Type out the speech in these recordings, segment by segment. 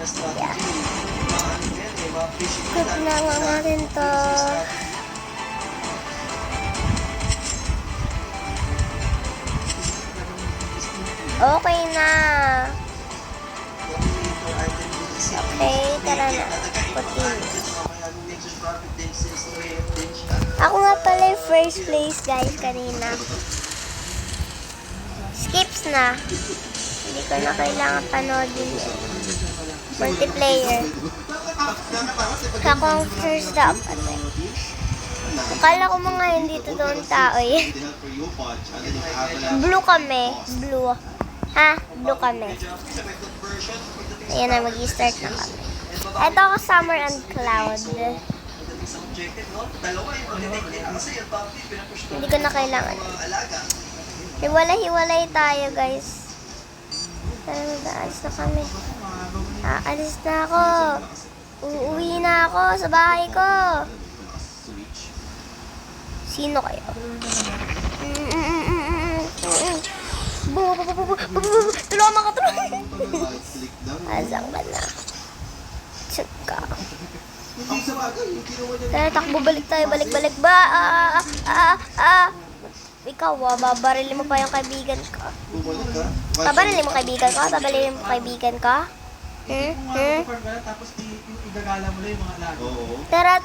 Yeah. Cook na nga natin to. Okay na. Okay, tara na. Continue. Ako nga pala yung first place, guys, kanina. Skips na. Hindi ko na kailangan panoodin yun. Multiplayer. Ako ang first dapat eh. Akala ko mga hindi totoong tao eh. Blue kami. Blue. Ha? Blue kami. Ayan na, mag-start na kami. Ito ako, Summer and Cloud. Hindi ko na kailangan. Hiwalay-hiwalay tayo, guys. Aalis na kami. Aalis na ako. Uuwi na ako sa bahay ko. Sino kayo? Tulungan ka, tulungan. Asang ka na. Tsaka. Tara, takbo, balik tayo. Balik ba? Ikaw, babarilin mo pa yung kaibigan ko. Babarilin mo kaibigan ko? Babarilin mo kaibigan ko? Tapos igagala mo lang yung mga lago. Tara.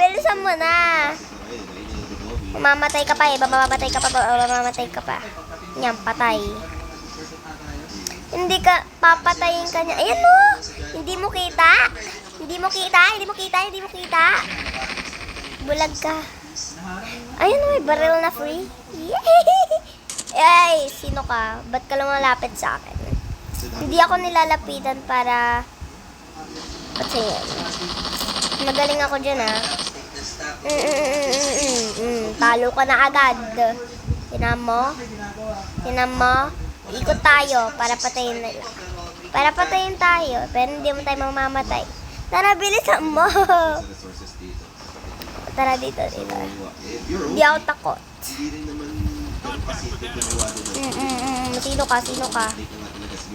Bilisan mo na. Mamamatay ka pa eh. Mamamatay ka pa. Yan, patay. Hindi ka, papatayin ka niya. Ayan mo! Hindi mo kita. Bulag ka. Ayun, may barrel na free. Yay! Ay, sino ka? Ba't ka lumalapit sa akin? Hindi ako nilalapitan para... Kasi, magaling ako dyan, ha? Talo ka na agad. Tinan mo? Ikot tayo para patayin nila. Para patayin tayo, pero hindi mo tayo mamamatay. Tara, bilisan mo! Tara dito. Hindi ako takot. Sino ka?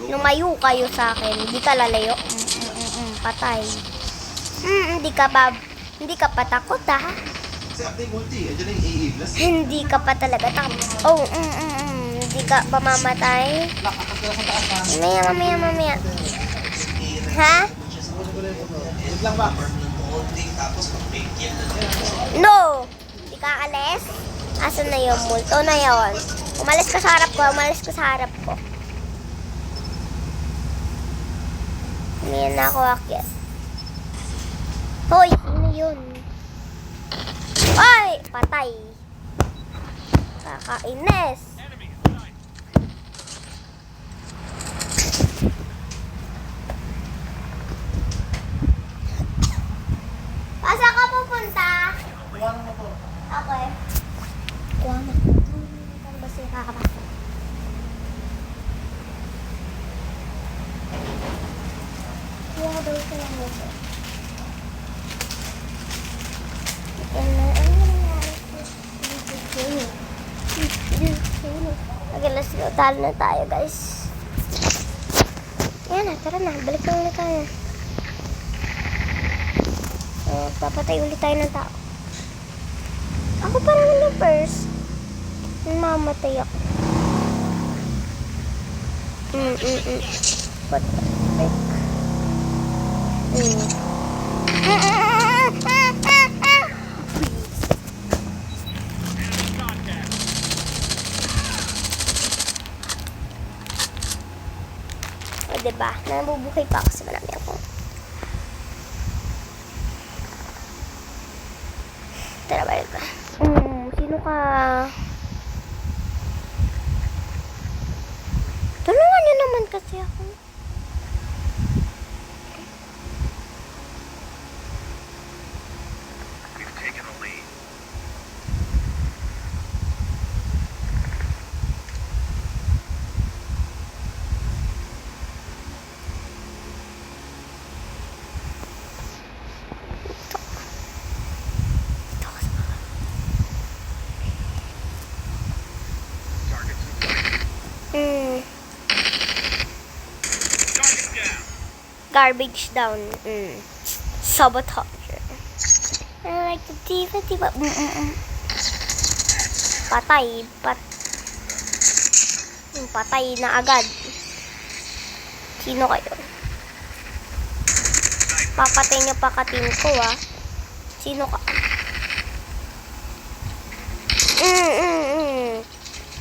Lumayo kayo sa akin. Hindi ka lalayo. Patay. Hindi ka pa takot, ha? Hindi ka pa talaga takot. Oh, hindi ka pa mamatay. Mamaya. Ha? No! Hindi ka alis? Asan na yung multo na yun? Umalis ka sa harap ko. Hindi na ako akyat. Hoy! Sino yun? Ay! Patay! Kakainis! Saan ka pupunta? Iwanan mo po. Okay. Iwanan. Saan ba siya kakapasok? Iwanan daw siya mo po. Ano nangyari? Okay, let's go. Talo na tayo, guys. Ayan na, tara na. Balik na ulit tayo. Papatay ulit tayo ng tao. Ako parang yung first. Mamatay ako. What the frick? O, diba? Nabubuhay pa ako sa marami ako. Tara, balik ka. Sino ka? Tulungan niyo naman kasi ako. Garbage down. Sabotage. I like the diva. Patay. Patay na agad. Sino kayo? Papatay niyo pa ka-team ko, ah. Sino ka?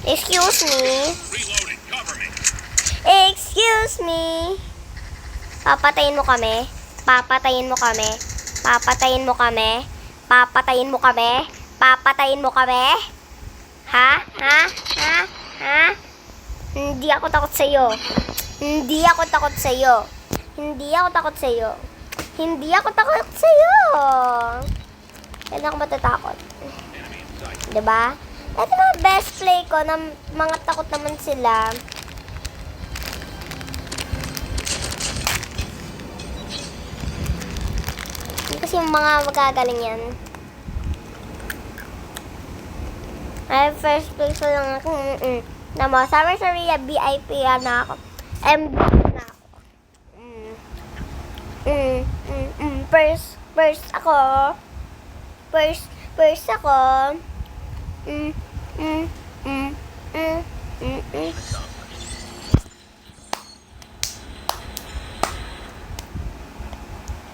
Excuse me. Excuse me. Papatayin mo kami. Papatayin mo kami. Papatayin mo kami. Papatayin mo kami. Papatayin mo kami. Ha? Ha? Ha? Ha? Hindi ako takot sa'yo. Hindi ako takot sa'yo. Hindi ako takot sa'yo. Hindi ako takot sa'yo. Kailan ako matatakot? Diba? Ito na best play ko na mga takot naman sila. Kasi yung mga magagaling yan. Ay, first place ko lang ako. Na mo, Summer Saria, VIP na ako. MB na ako. First ako. First ako.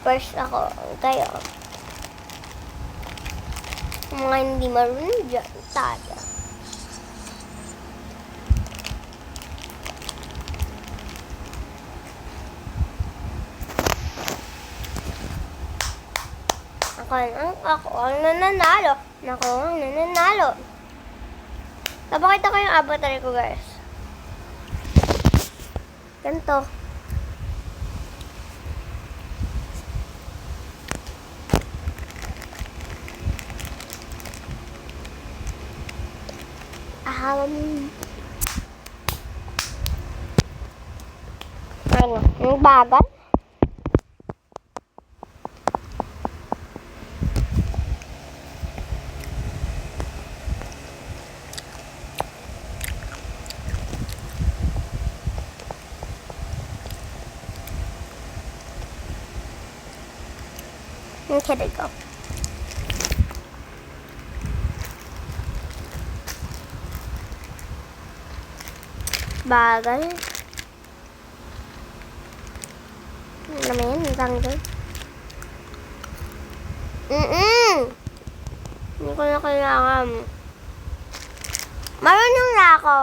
First ako. Kayo. Mga hindi marunong dyan. Tayo. Ako ang nananalo. Ako ang nananalo. Napakita ko yung avatar ko, guys. Ganito. Ano? Yung bagal? Okay, there you go. Bagal. Ano naman yan? Tanggal. Hindi ko na kailangan. Marunong na ako.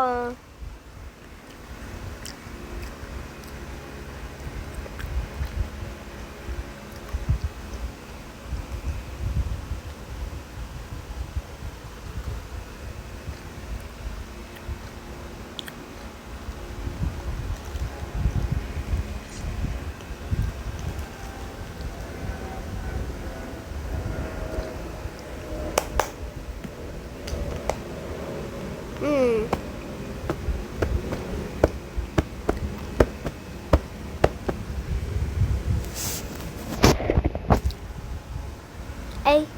Ay,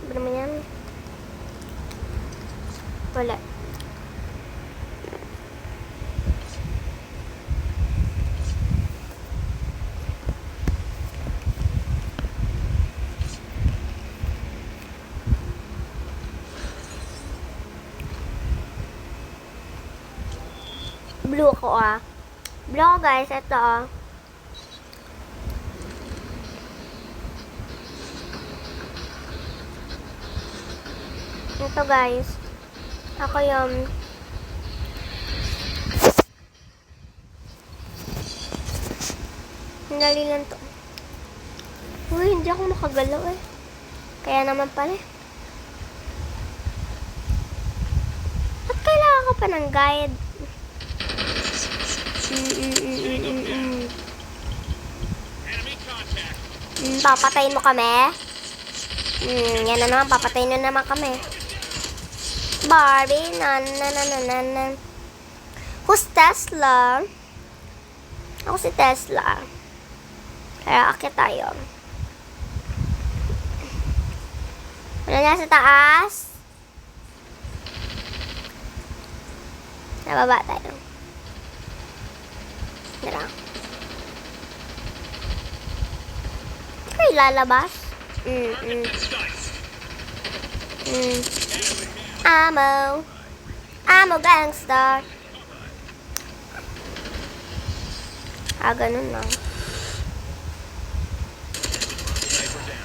ano naman yan? Wala. Blue ko, ah. Blue ko, guys. Ito, ah. Ito, guys. Ako yung dali lang to. Uy, hindi ako makagalaw eh. Kaya naman pala. Ba't kailangan ko pa ng guide? Papatayin mo kami? Yan na naman, papatayin na naman kami. Barbie, Who's Tesla? Ako si Tesla. Kaya akit tayo. Wala na sa taas. Nababa tayo. Tara. lalabas. Amo. Amo gangster. Ganun lang.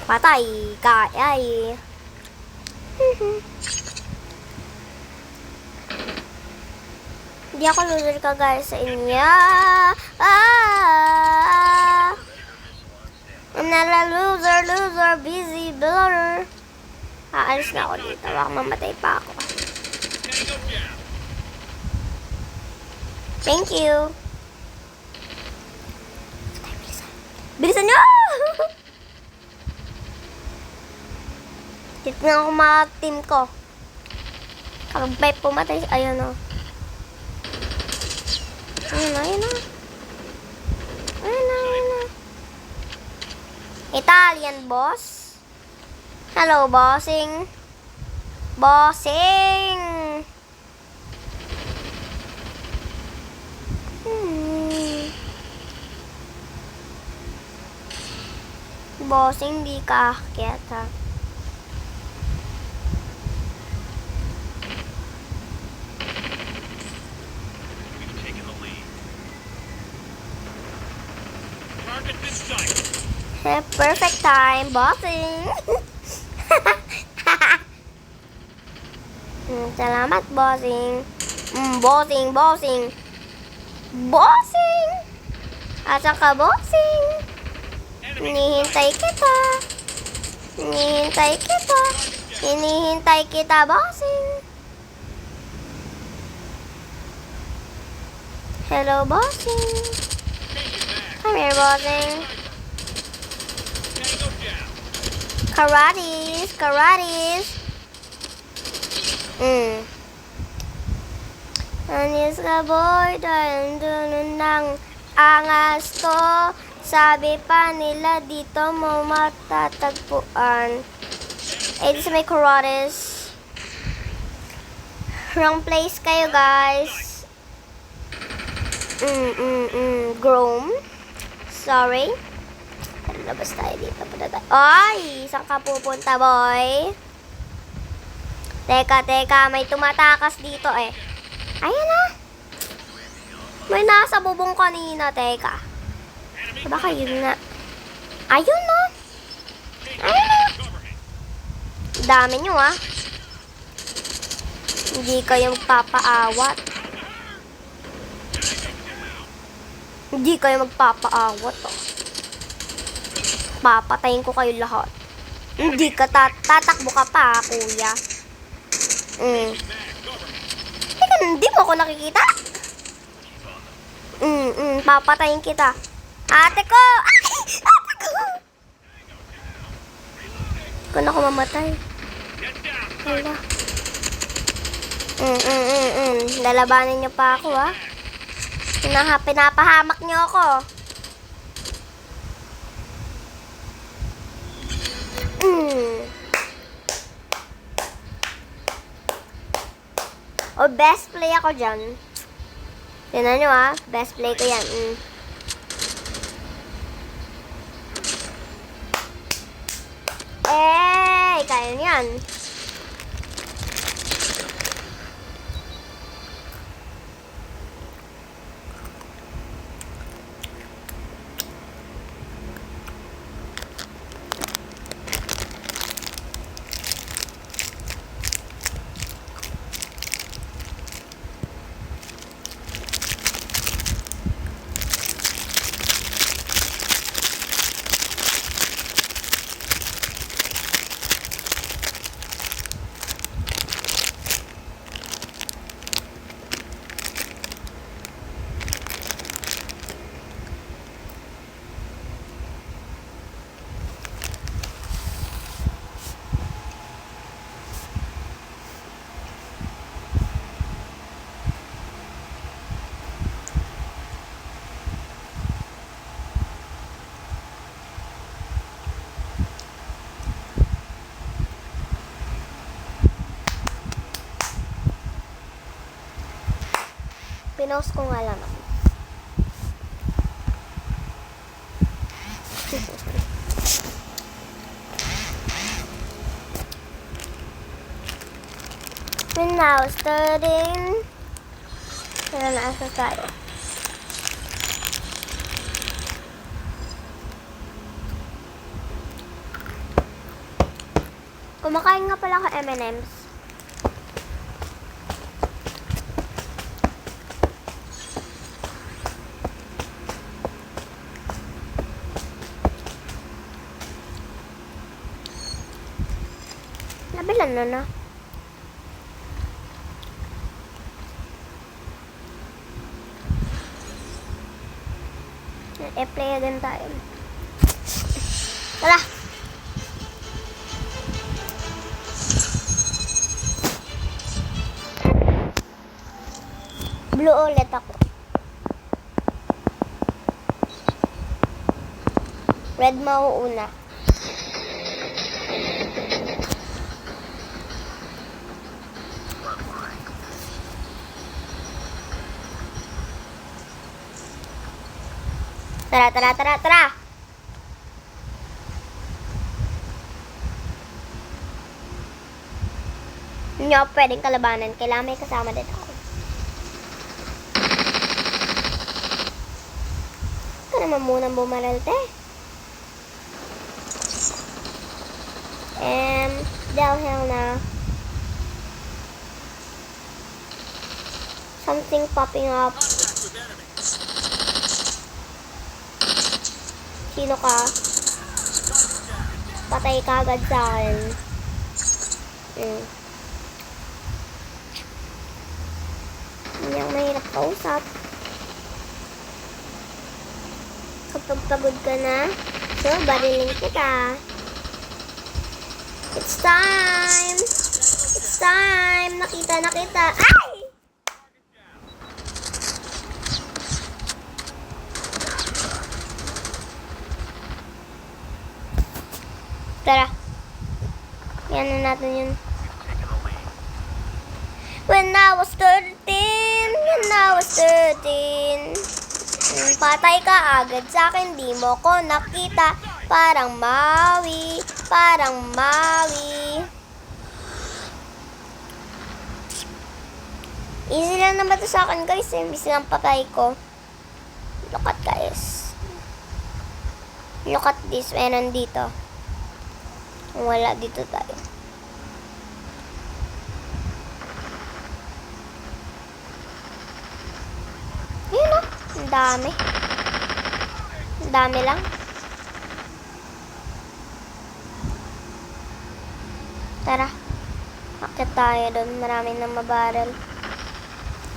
Patay. Kayay. Hindi ako loser ka guys sa inyo. I'm not a loser, busy blur. Aalis na ako dito. Baka mamatay pa ako. Thank you. Bilisan nyo! Tignan ako mga team ko. Kapag may pumatay, ayun o. Ayun o. Italian boss. Hello, bossing. Bossing! Bossing, di ka aakyat ha. Perfect time, bossing. Salamat, bossing. Bossing. Asa ka, bossing? Hinihintay kita, bossing. Hello, bossing. Come here, bossing. Karatis. Anis ka boy, dahil dun ng angas ko. Sabi pa nila dito mo matatagpuan. Eh, this is my karatis. Wrong place kayo, guys. Groom. Sorry. Labas tayo dito. Ay! Saan ka pupunta, boy? Teka. May tumatakas dito eh. Ayan na. May nasa bubong kanina. Teka. Baka yun na. Ayun na. Dami nyo ah. Hindi kayo magpapaawat. Oh. Papatayin ko kayo lahat. Hindi ka tatakbo ka pa, kuya. Hindi mo ako nakikita. Papatayin kita. Ate ko! Kung ako mamatay. Hala. Lalabanan niyo pa ako, ha? Pinapahamak niyo ako. O, best play ako dyan. Tignan nyo ha, best play ko yan. Kaya nyo yan. Pinost ko nga lang ako. now starting. Tara na, asa tayo. Kumakain nga pala ako M&M's. Nabilan na. E-play din tayo. Tara! Blue ulit ako. Red mauuna. Tara! Hindi ako pwedeng kalabanan. Kailangan may kasama din ako. Ito naman munang bumaral, te. Dahil na something popping up. Sino ka? Patay ka agad sa akin. Hindi ako mahirap kausap. Kapag pagod ka na, so barilin kita. It's time! It's time! Nakita! Ay! Tara. Yan na natin yun. When I was 13, patay ka agad sa akin, di mo ko nakita. Parang Maui. Easy lang naman to sa akin, guys. Imbis lang patay ko. Look at, guys. Look at this. Meron dito. Wala dito tayo. Ayun, oh. Ang dami. Ang dami lang. Tara. Akit tayo doon. Marami na mabarel.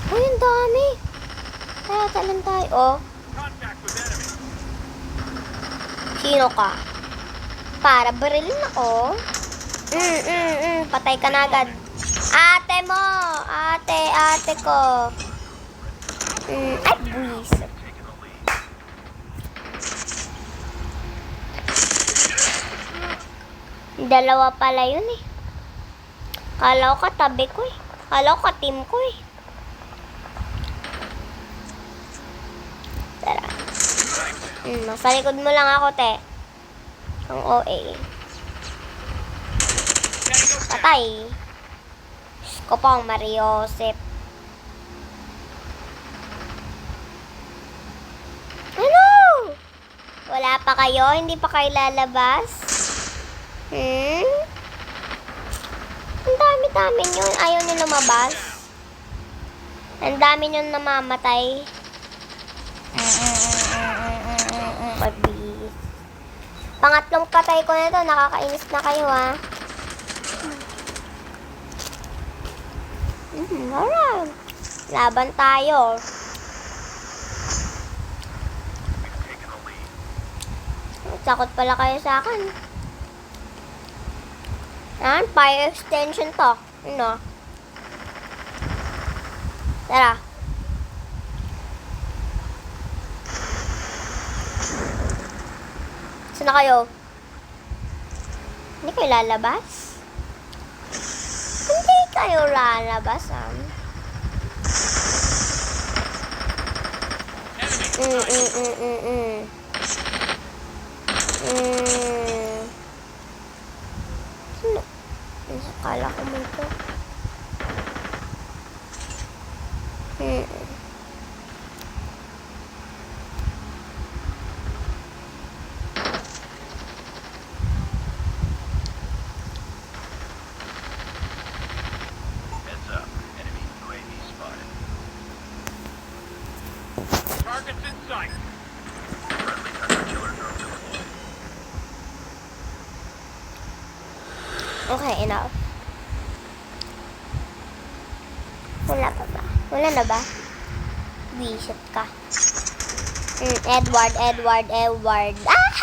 Uy, ang dami. Tara, talan tayo. Oh. Sino ka? Para barilin ako. Patay ka na agad. Ate mo. Ate ko. Ay, buwis. Dalawa pala yun eh. Kala ko katabi ko eh. Kala ko ka-team ko eh. Tara. Nasa likod mo lang ako, te. Ang OA. Patay. Diyos ko po, ang Mariosep. Ano? Wala pa kayo? Hindi pa kayo lalabas? Ang dami-dami nyo. Ayaw nyo lumabas. Ang dami nyo namamatay. Pabis. Pangatlong patay ko na ito. Nakakainis na kayo, ha? Alright. Laban tayo. Takot pala kayo sa akin. Fire extension to. Ano? Tara. Saan na kayo? Hindi kayo lalabas? Hindi kayo lalabas, Sino? Akala ko mo ito. sight. Okay, enough. Wala pa ba? Wala na ba? Wisit ka. Edward. Ah!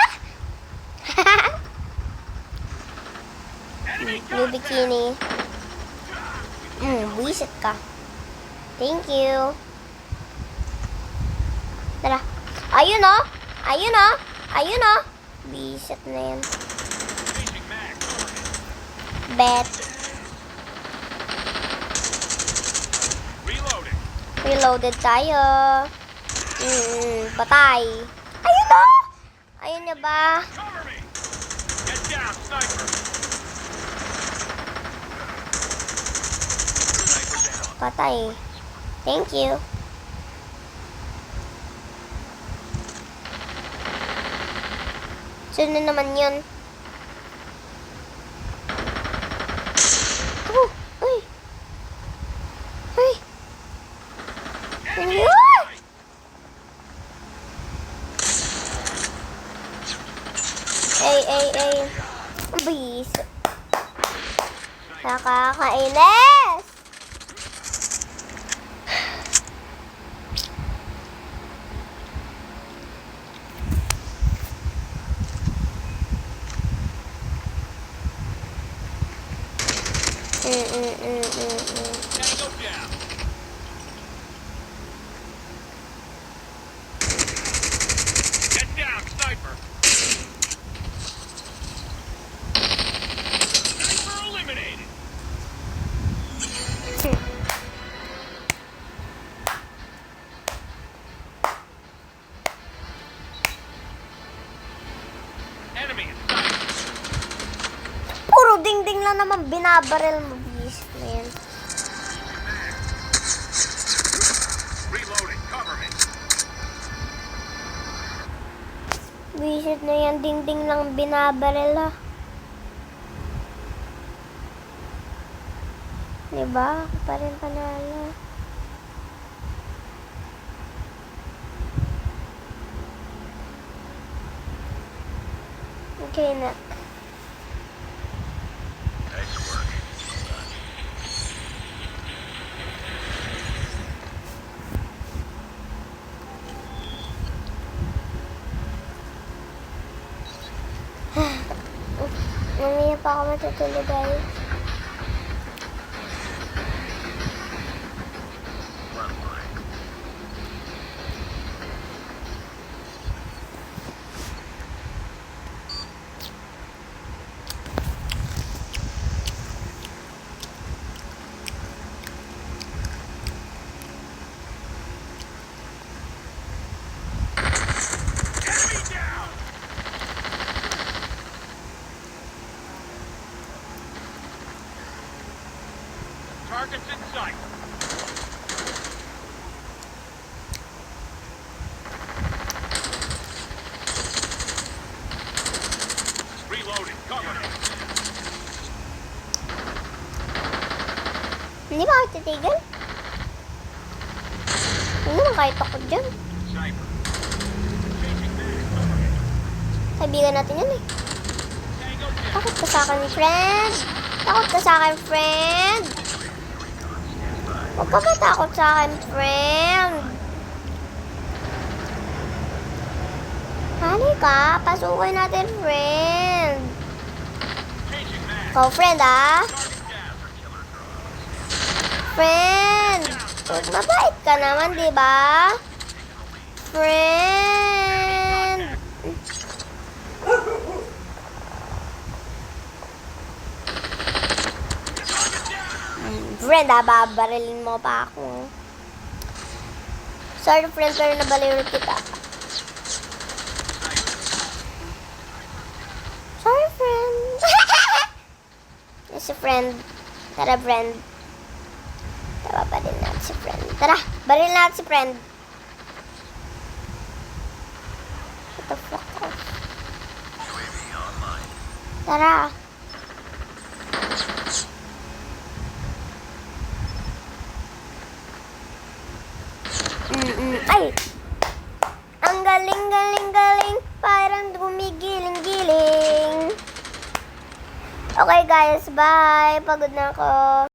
Blue bikini. Wisit ka. Thank you. Tara. Ayun o. Wisit na yan. Changing mag. Bet. Reloading. Reloaded tayo. Patay. Ayun o. Ayun niya ba? Cover me. Get down, sniper. Sniper down. Patay. Thank you. Sino naman yun? Oh! Uy! Uy! Enemy Ayun! sight. Ay! Bis! Nakakainis! Tango down. Get down, sniper. Sniper eliminated. Enemy in sight. Puro ding-ding lang naman binabaril mo, bis na yan. Reloading. Cover me. Bisit na yan, ding-ding lang binabaril ha. Diba? Ako pa rin panalo. Okay na. Nice work. Mamaya pa ako matutulog, guys. Enemy down. Targets in sight. Reloading. Cover me. Hindi ba ako titigil? Hindi naman kahit ako dyan. Sniper. Changing mag. Cover me. Kaibigan natin yan eh. Tango down. Takot ka sa akin, friend. Takot ka sa akin, friend. Huwag ka matakot sa akin, friend. Halika, pasukin natin, friend. Changing mag. Go, friend, ah. Target down. Friend. Huwag mabait ka naman, di ba? Friend. Friend, babarilin mo pa ako. Sorry, friend, pero nabaliw kita. Sorry, friend. Si friend. Tara, friend. Tara, baril natin si friend. Tara, baril natin si friend. What the fuck off. Tara. Ay! Okay guys, bye. Pagod na ako.